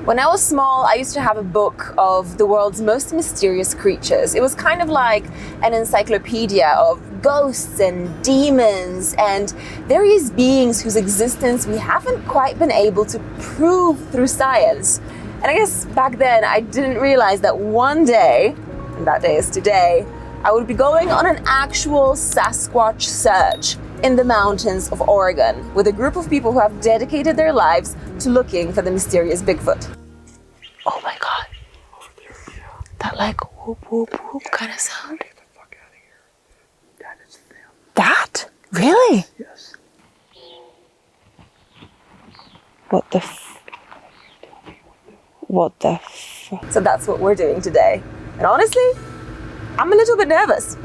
When I was small, I used to have a book of the world's most mysterious creatures. It was kind of like an encyclopedia of ghosts and demons and various beings whose existence we haven't quite been able to prove through science. And I guess back then I didn't realize that one day, and that day is today, I would be going on an actual Sasquatch search in the mountains of Oregon with a group of people who have dedicated their lives to looking for the mysterious Bigfoot. Oh my God. That like whoop whoop whoop kind of sound. Get the fuck out of here. That is them. That? Really? Yes. What the So that's what we're doing today. And honestly, I'm a little bit nervous.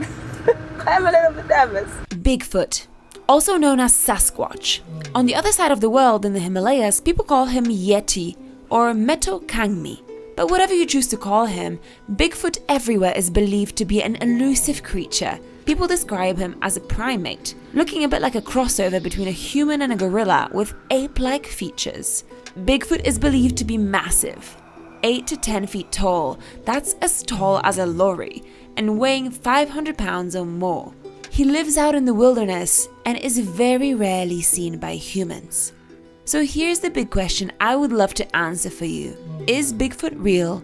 I'm a little bit nervous. Bigfoot, also known as Sasquatch. On the other side of the world in the Himalayas, people call him Yeti or Meto Kangmi. But whatever you choose to call him, Bigfoot everywhere is believed to be an elusive creature. People describe him as a primate, looking a bit like a crossover between a human and a gorilla with ape-like features. Bigfoot is believed to be massive, 8 to 10 feet tall, that's as tall as a lorry, and weighing 500 pounds or more. He lives out in the wilderness and is very rarely seen by humans. So here's the big question I would love to answer for you. Is Bigfoot real,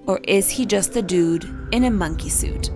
or is he just a dude in a monkey suit?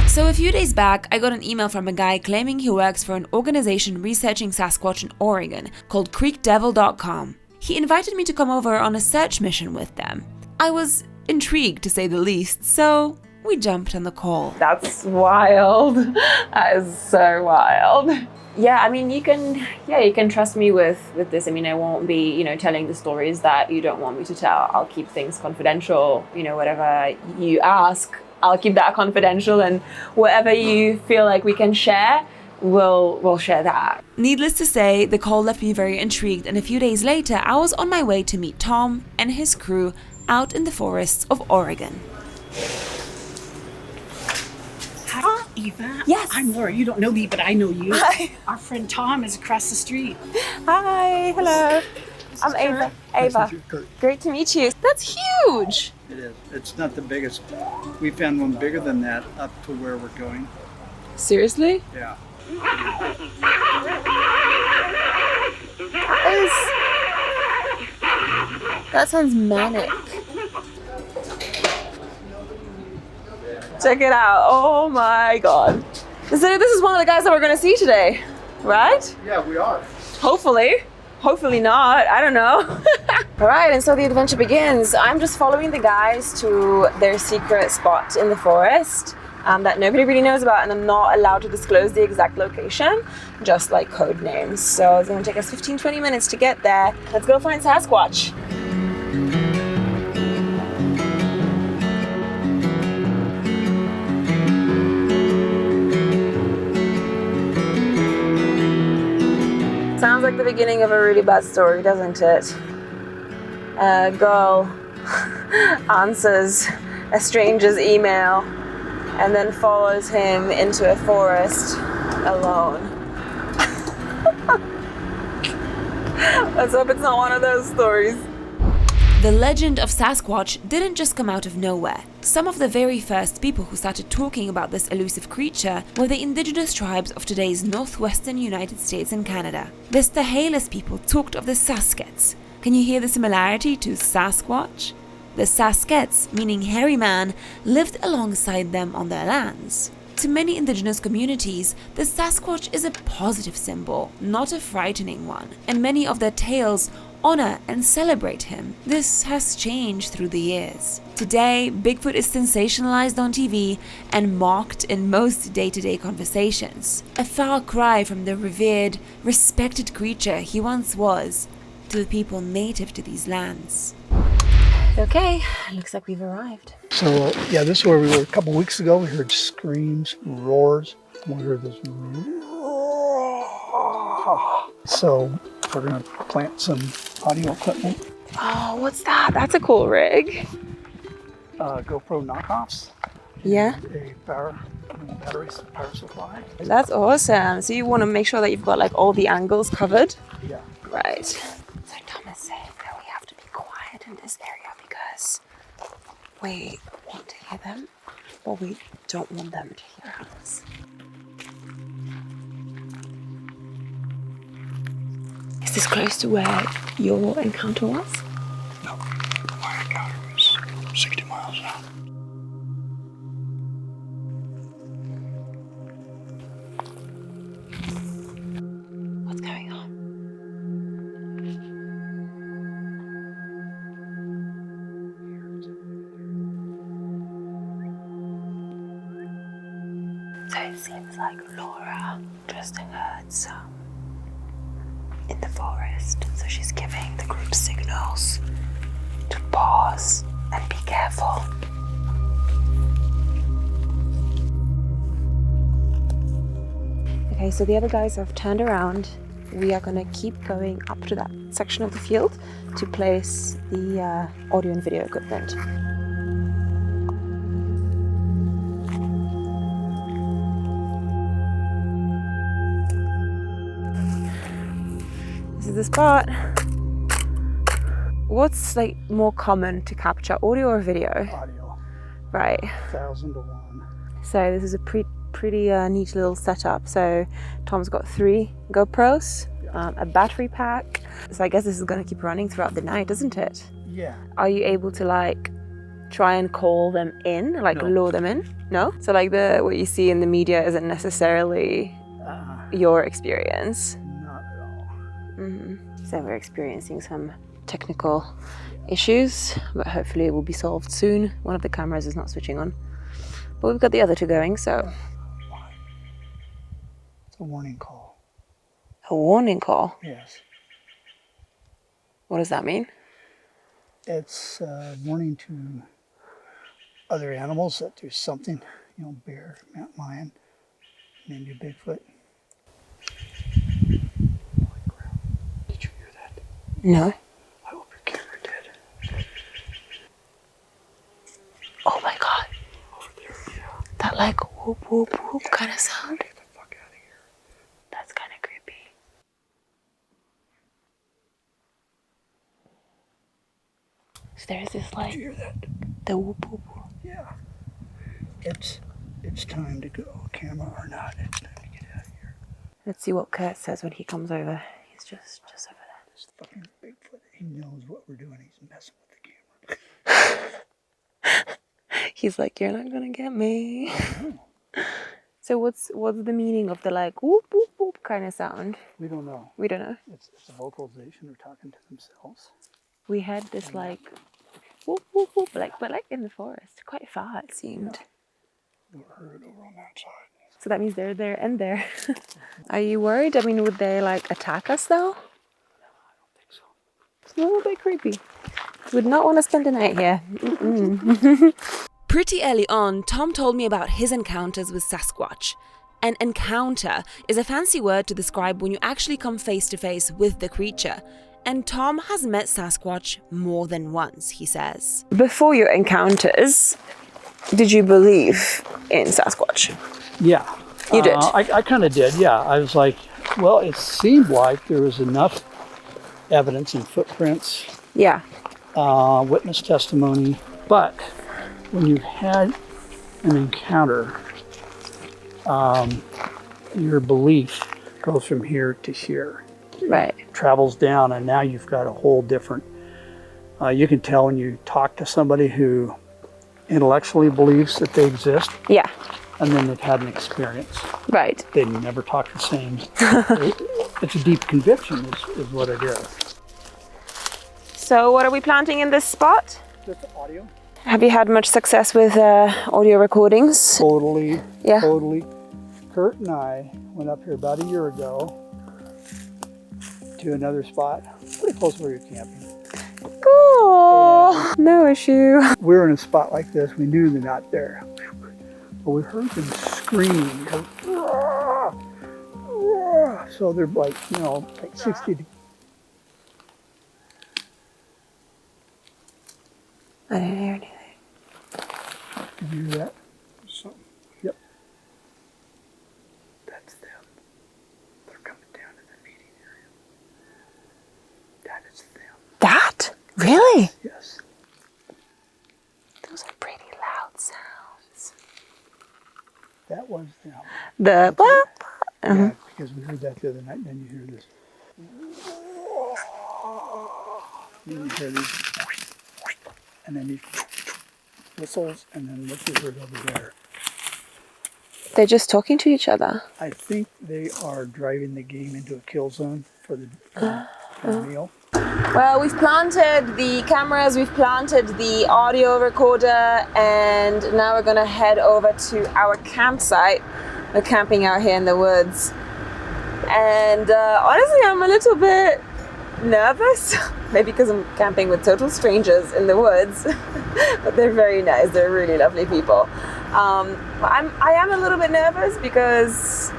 So a few days back, I got an email from a guy claiming he works for an organization researching Sasquatch in Oregon called CreekDevil.com. He invited me to come over on a search mission with them. I was intrigued to say the least, so we jumped on the call. That's wild. That is so wild. Yeah, I mean, you can trust me with this. I mean, I won't be, telling the stories that you don't want me to tell. I'll keep things confidential. Whatever you ask, I'll keep that confidential, and whatever you feel like we can share, we'll share that. Needless to say, the call left me very intrigued, and a few days later, I was on my way to meet Tom and his crew out in the forests of Oregon. Hi, Eva. Yes. I'm Laura. You don't know me, but I know you. Hi. Our friend Tom is across the street. Hi, hello. I'm Ava. Ava. Great to meet you. That's huge. It is. It's not the biggest. We found one bigger than that up to where we're going. Seriously? Yeah. That sounds manic. Check it out. Oh my God. This is one of the guys that we're going to see today, right? Yeah, we are. Hopefully. Hopefully not. I don't know. All right, and so the adventure begins. I'm just following the guys to their secret spot in the forest that nobody really knows about, and I'm not allowed to disclose the exact location, just like code names. So it's going to take us 15-20 minutes to get there. Let's go find Sasquatch. Sounds like the beginning of a really bad story, doesn't it? A girl answers a stranger's email and then follows him into a forest alone. Let's hope it's not one of those stories. The legend of Sasquatch didn't just come out of nowhere. Some of the very first people who started talking about this elusive creature were the indigenous tribes of today's northwestern United States and Canada. The Dahilig people talked of the Saskets. Can you hear the similarity to Sasquatch? The Saskets, meaning hairy man, lived alongside them on their lands. To many indigenous communities, the Sasquatch is a positive symbol, not a frightening one, and many of their tales honor and celebrate him. This has changed through the years. Today, Bigfoot is sensationalized on TV and mocked in most day-to-day conversations. A far cry from the revered, respected creature he once was to the people native to these lands. Okay, looks like we've arrived. So, yeah, this is where we were a couple weeks ago. We heard screams, roars. We heard this. So, we're going to plant some audio equipment. Oh, what's that? That's a cool rig. GoPro knockoffs. Yeah. A power supply. That's awesome. So you want to make sure that you've got like all the angles covered? Yeah. Right. So Thomas said that we have to be quiet in this area because we want to hear them, but we don't want them to hear us. Is this close to where your encounter was? No, my encounter was 60 miles out. What's going on? So it seems like Laura just heard some in the forest, so she's giving the group signals to pause and be careful. Okay, so the other guys have turned around. We are gonna keep going up to that section of the field to place the audio and video equipment. This is the spot. What's like more common to capture, audio or video? Audio. Right. 1,000 to 1. So this is a pretty neat little setup. So Tom's got 3 GoPros, a battery pack. So I guess this is going to keep running throughout the night, isn't it? Yeah. Are you able to like try and call them in, like No. lure them in? No? So like what you see in the media isn't necessarily your experience? Not at all. So we're experiencing some technical issues, but hopefully it will be solved soon. One of the cameras is not switching on, but we've got the other 2 going, so. It's a warning call. A warning call? Yes. What does that mean? It's a warning to other animals that there's something, bear, mountain lion, maybe a Bigfoot. Holy crap. Did you hear that? No. I hope your camera did. Oh my god. Over there, yeah. That like whoop whoop whoop kind of sound. Get the fuck out of here. That's kind of creepy. So there's this like, Did you hear that? the whoop whoop. Yeah. It's time to go, camera or not. It's time to get out of here. Let's see what Kurt says when he comes over. He's just over there. This fucking Bigfoot, he knows what we're doing. He's messing with the camera. He's like, you're not gonna get me. So what's the meaning of the like whoop whoop whoop kind of sound? We don't know. We don't know. It's a vocalization. They're talking to themselves. We had this like whoop whoop whoop, but like in the forest, quite far it seemed. We heard it over on that side. So that means they're there and there. Are you worried? I mean, would they like attack us though? No, I don't think so. It's a little bit creepy. Would not want to spend the night here. Pretty early on, Tom told me about his encounters with Sasquatch. An encounter is a fancy word to describe when you actually come face to face with the creature. And Tom has met Sasquatch more than once, he says. Before your encounters, did you believe in Sasquatch? Yeah. You did? I kind of did, yeah. I was like, well, it seemed like there was enough evidence and footprints, Yeah. witness testimony, but when you've had an encounter, your belief goes from here to here. Right. Travels down, and now you've got a whole different, you can tell when you talk to somebody who intellectually believes that they exist, Yeah. and then they've had an experience. Right. They never talk the same. It's a deep conviction is what it is. So what are we planting in this spot? Just audio? Have you had much success with audio recordings? Totally. Yeah. Totally. Kurt and I went up here about a year ago to another spot, pretty close where you're camping. Cool. No issue. We're in a spot like this. We knew they're not there. But we heard them scream. So they're like, like 60. I didn't hear anything. Did you hear that? Something. Yep. That's them. They're coming down to the meeting area. That is them. That? Really? Yes. That was them. The Yeah, because we heard that the other night, and then you hear this. Then you hear these, and then these whistles, and then what you heard over there. They're just talking to each other. I think they are driving the game into a kill zone for the meal. Well, we've planted the cameras, we've planted the audio recorder, and now we're gonna head over to our campsite. We're camping out here in the woods. And honestly, I'm a little bit nervous. Maybe because I'm camping with total strangers in the woods. But they're very nice, they're really lovely people. I am a little bit nervous because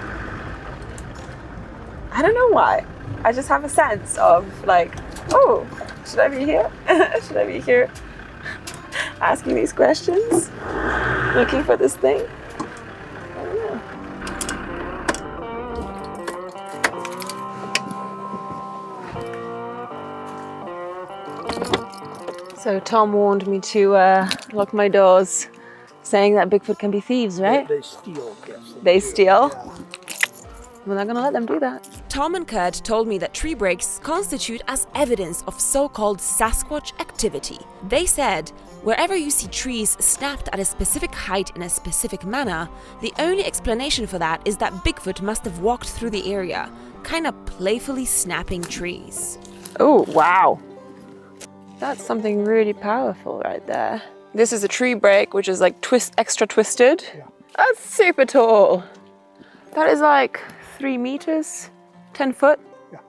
I don't know why. I just have a sense of like, oh, should I be here? Should I be here asking these questions? Looking for this thing? I don't know. So Tom warned me to lock my doors, saying that Bigfoot can be thieves, right? They steal, yes. They steal? Yeah. We're not gonna let them do that. Tom and Kurt told me that tree breaks constitute as evidence of so-called Sasquatch activity. They said, wherever you see trees snapped at a specific height in a specific manner, the only explanation for that is that Bigfoot must have walked through the area, kinda playfully snapping trees. Oh, wow. That's something really powerful right there. This is a tree break, which is like extra twisted. Yeah. That's super tall. That is like 3 meters, 10 foot. Yeah.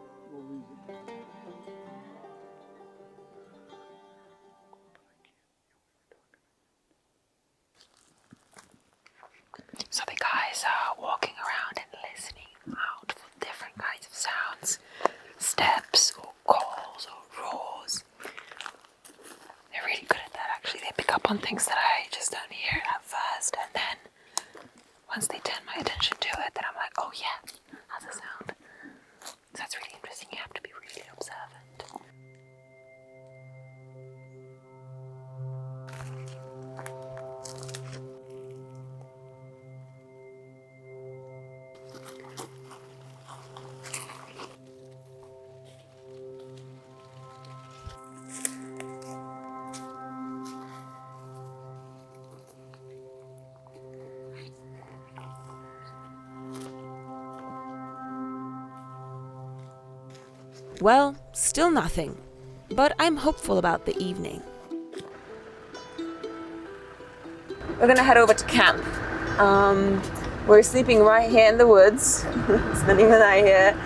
So the guys are walking around and listening out for different kinds of sounds. Steps or calls or roars. They're really good at that actually. They pick up on things that I just don't hear at first, and then once they turn my attention to it, then I'm like, oh yeah, that's a sound. So that's really interesting. You have to be really observant. Well, still nothing. But I'm hopeful about the evening. We're gonna head over to camp. We're sleeping right here in the woods, spending the night here.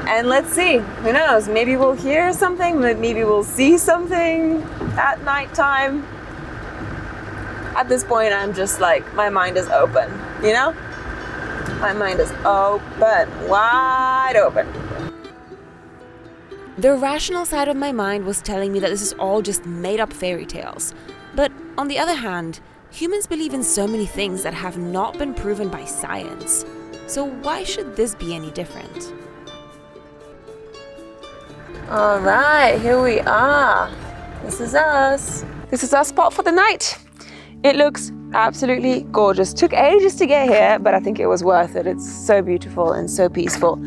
And let's see, who knows, maybe we'll hear something, maybe we'll see something at nighttime. At this point, I'm just like, my mind is open, you know? My mind is open, wide open. The rational side of my mind was telling me that this is all just made-up fairy tales. But on the other hand, humans believe in so many things that have not been proven by science. So why should this be any different? All right, here we are. This is us. This is our spot for the night. It looks absolutely gorgeous. Took ages to get here, but I think it was worth it. It's so beautiful and so peaceful.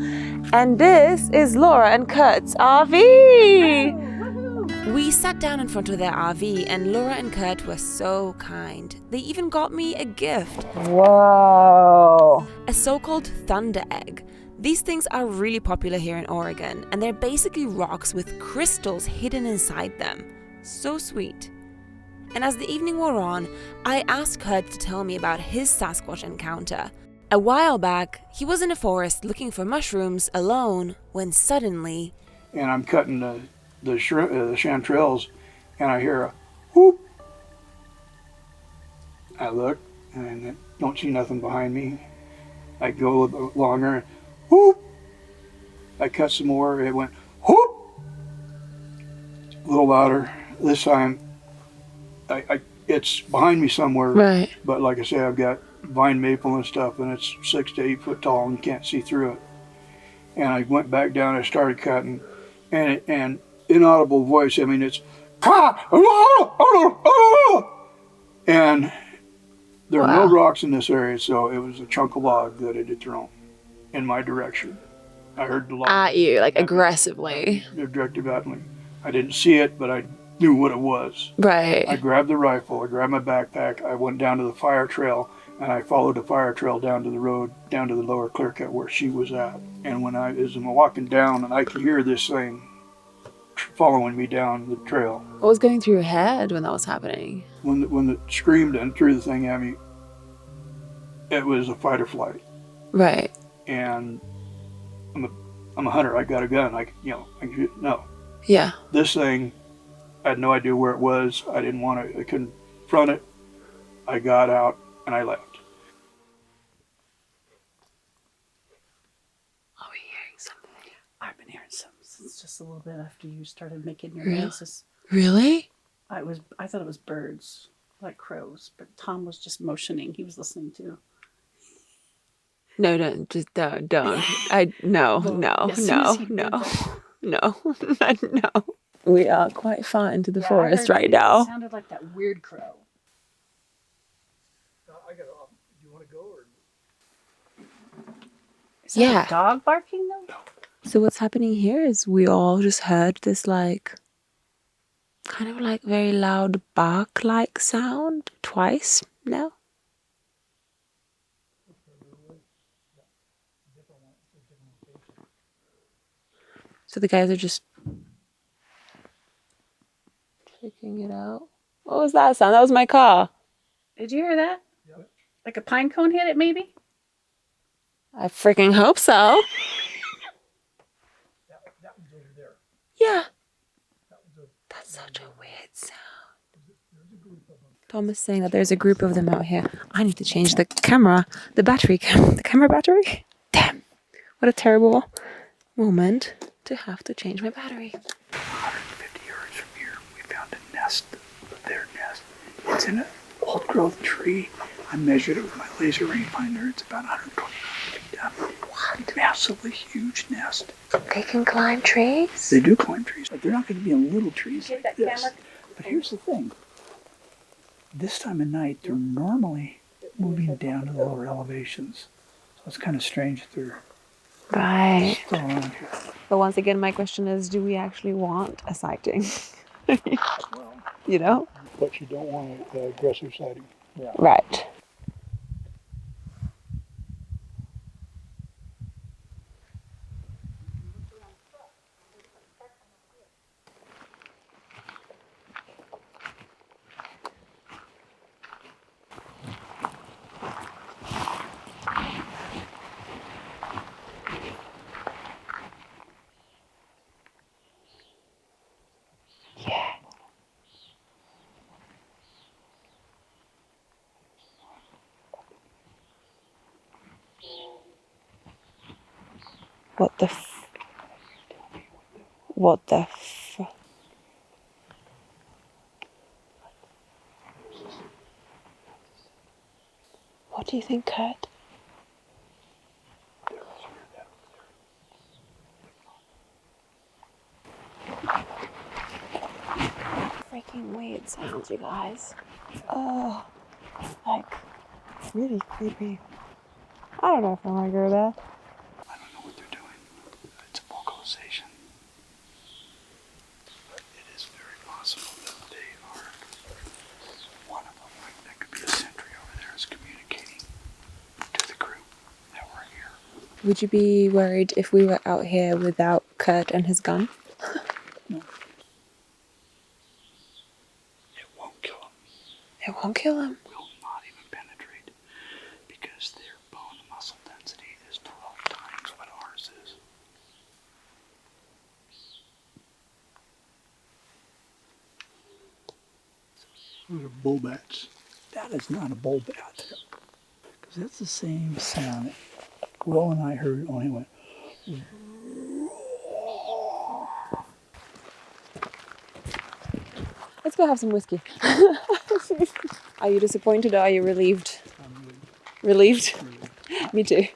And this is Laura and Kurt's RV. We sat down in front of their RV and Laura and Kurt were so kind. They even got me a gift. Whoa. A so-called thunder egg. These things are really popular here in Oregon, and they're basically rocks with crystals hidden inside them. So sweet. And as the evening wore on, I asked Kurt to tell me about his Sasquatch encounter. A while back, he was in a forest looking for mushrooms alone when suddenly... And I'm cutting the chanterelles, and I hear a whoop. I look, and I don't see nothing behind me. I go a little bit longer, and whoop. I cut some more, it went whoop. A little louder. This time, it's behind me somewhere. Right. But like I say, I've got vine maple and stuff, and it's 6 to 8 foot tall, and you can't see through it. And I went back down, I started cutting, and inaudible voice, I mean, it's, and There are no rocks in this area, so it was a chunk of log that it had thrown in my direction. I heard the log. At you, like aggressively. They're directed at me. I didn't see it, but I knew what it was. Right. I grabbed the rifle, I grabbed my backpack, I went down to the fire trail, and I followed the fire trail down to the road, down to the lower clear cut where she was at. And as I'm walking down, and I could hear this thing following me down the trail. What was going through your head when that was happening? When it screamed and threw the thing at me, it was a fight or flight. Right. And I'm a hunter. I got a gun. No. Yeah. This thing, I had no idea where it was. I didn't want to. I couldn't front it. I got out and I left. Are we hearing something? I've been hearing some since just a little bit after you started making your noises. Really? I thought it was birds, like crows, but Tom was just motioning. He was listening too. No, don't. No. We are quite far into the forest right now. It sounded like that weird crow. Do you want to go or? Is that a dog barking though? No. So what's happening here is we all just heard this like kind of like very loud bark-like sound twice now. So the guys are just checking it out. What was that sound? That was my car. Did you hear that? Yep. Like a pine cone hit it, maybe? I freaking hope so. That one's over there. Yeah. That's such a weird sound. Tom is saying that there's a group of them out here. I need to change the camera, the camera battery. Damn. What a terrible moment to have to change my battery. 150 yards from here, we found a nest, their nest. It's in an old-growth tree. I measured it with my laser rangefinder. It's about 120 feet down. What? Massively huge nest. They can climb trees? They do climb trees, but they're not going to be in little trees like this. Camera. But here's the thing. This time of night, they're normally moving down to the lower elevations. So it's kind of strange that they're right. still around here. But once again, my question is, do we actually want a sighting? Well, you know? But you don't want an aggressive sighting. Yeah. Right. What the What do you think, Kurt? Freaking weird sounds, you guys. Oh, like, really creepy. I don't know if I want to go there. I don't know what they're doing. It's a vocalization. But it is very possible that they are one of them. Like, that could be a sentry over there is communicating to the group that we're here. Would you be worried if we were out here without Kurt and his gun? No. It won't kill him. It won't kill him. Will not even penetrate because their bone muscle density is 12 times what ours is. Those are bull bats. That is not a bull bat. Because that's the same sound Will and I heard when he went. Let's go have some whiskey. Are you disappointed or are you relieved? Relieved? Me too.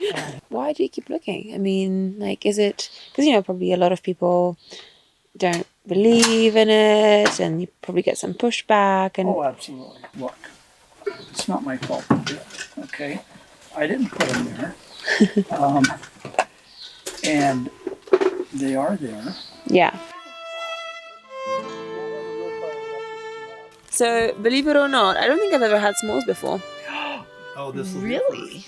Why do you keep looking? I mean, like, is it... Because, you know, probably a lot of people don't believe in it and you probably get some pushback and... Oh, absolutely. Look. It's not my fault. Okay, I didn't put them there, and they are there. Yeah. So, believe it or not, I don't think I've ever had s'mores before. Oh, this is Really?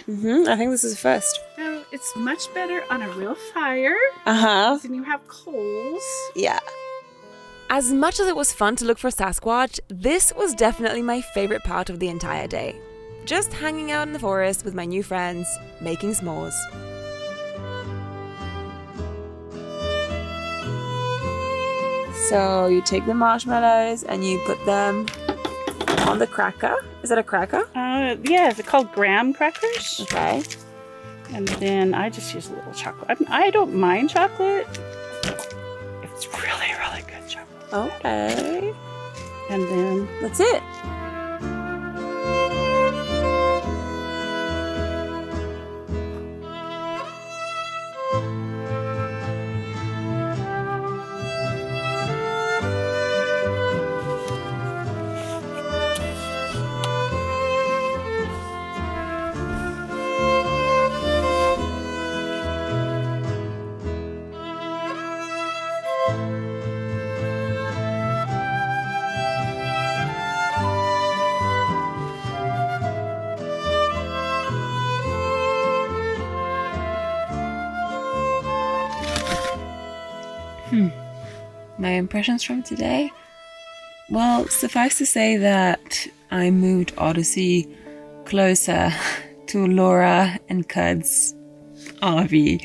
I think this is the first. No, it's much better on a real fire. Uh-huh. Then you have coals. Yeah. As much as it was fun to look for Sasquatch, this was definitely my favorite part of the entire day. Just hanging out in the forest with my new friends, making s'mores. So you take the marshmallows and you put them on the cracker. Is that a cracker? Yeah, it's called graham crackers. Okay. And then I just use a little chocolate. I don't mind chocolate if it's really, really good chocolate. Okay. And then That's it. My impressions from today? Well, suffice to say that I moved Odyssey closer to Laura and Cud's RV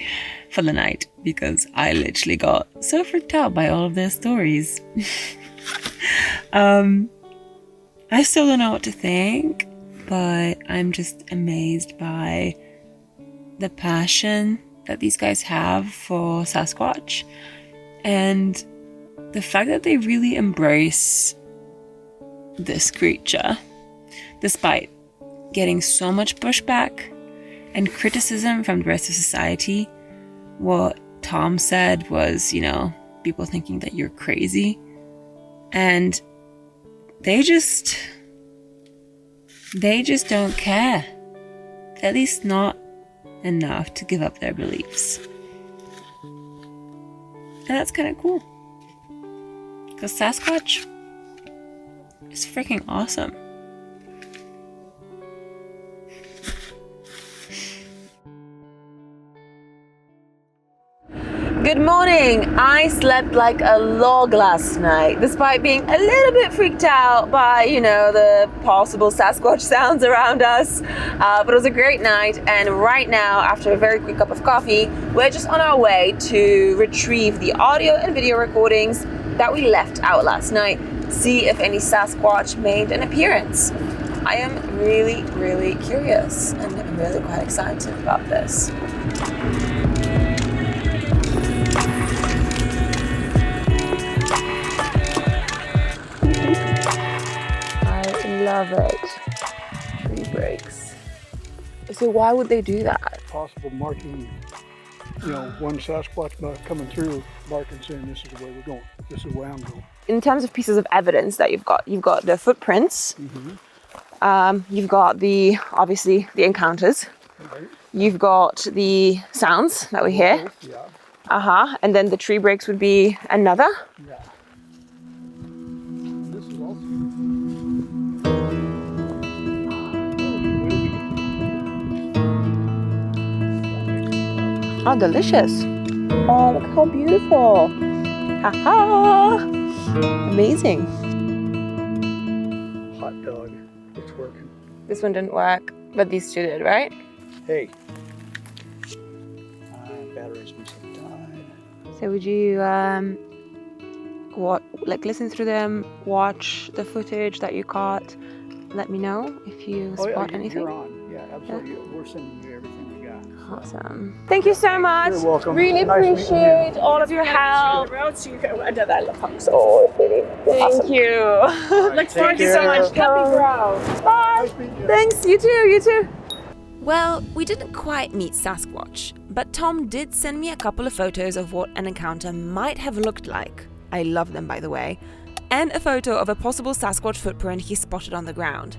for the night because I literally got so freaked out by all of their stories. I still don't know what to think, but I'm just amazed by the passion that these guys have for Sasquatch and the fact that they really embrace this creature, despite getting so much pushback and criticism from the rest of society. What Tom said was, people thinking that you're crazy. And they just don't care. At least not enough to give up their beliefs. And that's kind of cool. Because Sasquatch is freaking awesome. Good morning. I slept like a log last night, despite being a little bit freaked out by, the possible Sasquatch sounds around us. But it was a great night, and right now, after a very quick cup of coffee, we're just on our way to retrieve the audio and video recordings that we left out last night, see if any Sasquatch made an appearance. I am really, really curious, and I'm really quite excited about this. I love it. Tree breaks. So why would they do that? Possible marking, one Sasquatch coming through, marking saying this is the way we're going. This is where I'm going. In terms of pieces of evidence that you've got the footprints. Mm-hmm. You've got obviously the encounters. Right. You've got the sounds that we hear. Yeah. And then the tree breaks would be another. Yeah. This is also. Oh, delicious. Oh, look how beautiful. Ha-ha. Amazing. Hot dog. It's working. This one didn't work, but these two did, right? Hey. Batteries must have died. So would you listen through them, watch the footage that you caught, let me know if you spot anything? You're on. Yeah, absolutely. Yeah. We're sending you everything we got. Awesome. Thank you so much. You're welcome. Really appreciate all of your help. Thank you. Thank you so much. Happy ground. Bye. Thanks. You too. Well, we didn't quite meet Sasquatch, but Tom did send me a couple of photos of what an encounter might have looked like. I love them, by the way. And a photo of a possible Sasquatch footprint he spotted on the ground.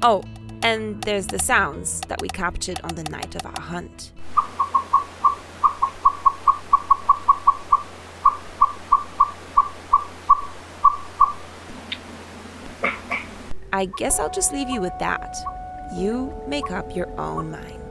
Oh, and there's the sounds that we captured on the night of our hunt. I guess I'll just leave you with that. You make up your own mind.